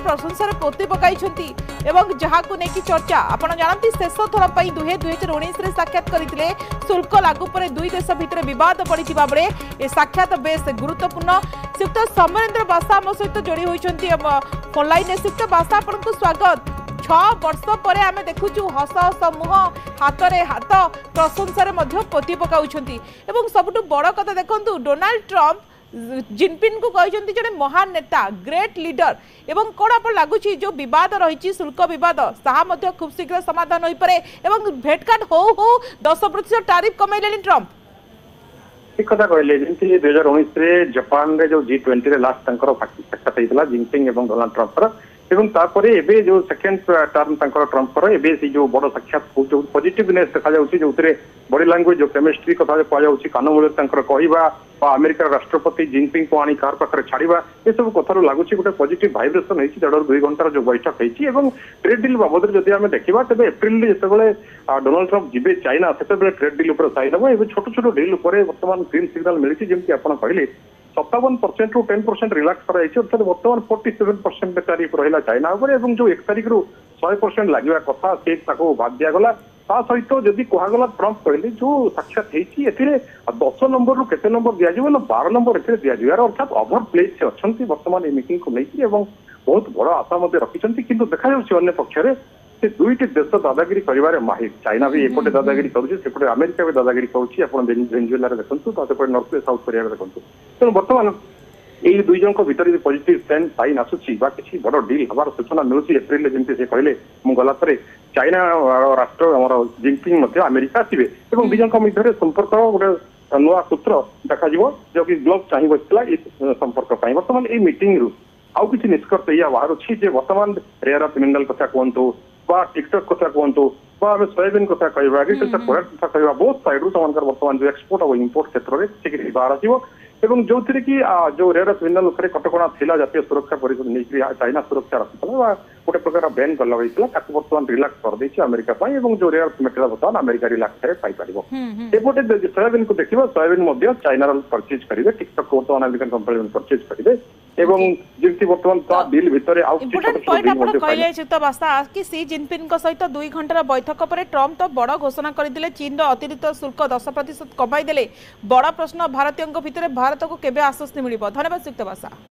प्रशंसा पोती पकाई जहाँ को लेकिन चर्चा आपड़ जानते शेष थर पर दुहे 2019 साक्षात करते शुल्क लागू पर दुई देश भितर बद बढ़ी बेले ए साक्षात बेस गुरुत्वपूर्ण। श्रीयुक्त समरेन्द्र बासा आम सहित जोड़ी होती फोन लाइन। श्रीयुक्त बासा आपको स्वागत। 6 वर्ष पर आम देखुचु हस हस मुह हाथ रे हाथ प्रशंसा पोती पकाउं। सबुठ बड़ कथा देखु डोनाल्ड ट्रंप जिनपिंग को कहते जड़े महान नेता ग्रेट लीडर एवं कौन आप लगुच जो बद रही शुल्क बद खूब शीघ्र समाधान हो पारे भेटघाट हो 10% टारिफ कमेले ट्रंप। ठीक कथा कहले जमी 2019 जापान रे जो G20 लास्ट साक्षात होता जिनपिंग और डोनाल्ड ट्रंप तापर एबे जो सेकेंड टर्म ट्रंपर एबे से जो बड़ साक्षात जो पॉजिटिवनेस देखा जो बॉडी लैंग्वेज जो केमिस्ट्री कथा कहुच्छी कानमूल कहवा अमेरिकार राष्ट्रपति जिनपिंग को आनी कार पाखे छाड़ा ये सब कथार लगुच गोटे पॉजिटिव भाइब्रेशन होती 1.5 घंटार जो बैठक होती ट्रेड डील बाबद जब आम देखा तेज एप्रिल जिते डोनाल्ड ट्रंप जी चाइना से ट्रेड डील साइन हम ये छोट छोट डील बर्तमान ग्रीन सिग्नाल मिली जमी आप कहले 57% ରୁ 10% रिलैक्स कराई अर्थात बर्तमान 47% तारीफ रहा चाइना जो 1 तारीख रू 100% लगे कथा से बाद दिगला ता सहित जदि कहगला ट्रंप कहले जो साक्षात होती 10 नंबर रू केते नंबर दिज्व ना 12 नंबर दिज्व यार अर्थात ओभर प्लेस से अच्छा बर्तमान मीटिंग को लेकिन बहुत बड़ आशा रखिंट कि देखा अन्य पक्ष से दुईटी देश दादागिरी कर माहिर चाइना भी एपटे दादागिरी करुँचे अमेरिका भी दादागिरी करुँवेनेजुएला देखते तो नॉर्थ साउथ कोरिया देखते तेणु बर्तमान यही दुई जन भर पॉजिटिव सेंस साइन आसूसी किसी बड़ डील हमार सूचना मिलूँ एप्रिल जमी से कहले मुझे चाइना राष्ट्र आम जिनपिंग अमेरिका आसवे और दुई जन मध्य संपर्क गोटे नुआ सूत्र देखा जो कि ग्लोब चाह बसला इस संपर्क बर्तमान ये मीटिंग रु आउ किसी निष्कर्ष या बाहर बर्तमान रेयर अर्थ मिनरल कथा कहतु टिकटॉक कथा कहतु आम सोयाबीन कथा कह एग्रीकल्चर प्रोडक्ट कथा कह बहुत साइड बर्तमान जो एक्सपोर्ट और इम्पोर्ट क्षेत्र में बाहर आसो जो थी कि जो रेयर अर्थ मिनरल कटका था जातीय सुरक्षा परिषद नहीं चाइना सुरक्षा रखुला गोटे प्रकार बैन कर लगे बर्तमान रिलैक्स कर देछि अमेरिका जो रेयर अर्थ मेटेरियल बर्तमान अमेरिका रिलैक्स पाइपर एपटे सोयाबीन को देखा सोयाबीन चाइना परचेज करेंगे टिकटॉक बर्तमान अमेरिकन कंपनी परचेज करेंगे जमी बर्तमान डील भितर कि सी जिनपिंग सहित 2 घंटार बैठक पर ट्रंप तो बड़ घोषणा करते चीन अतिरिक्त शुल्क 10% कमाई बड़ प्रश्न भारतीयों भितर भारत को केबे आश्वस्ति मिल। धन्यवाद श्रीयुक्त बासा।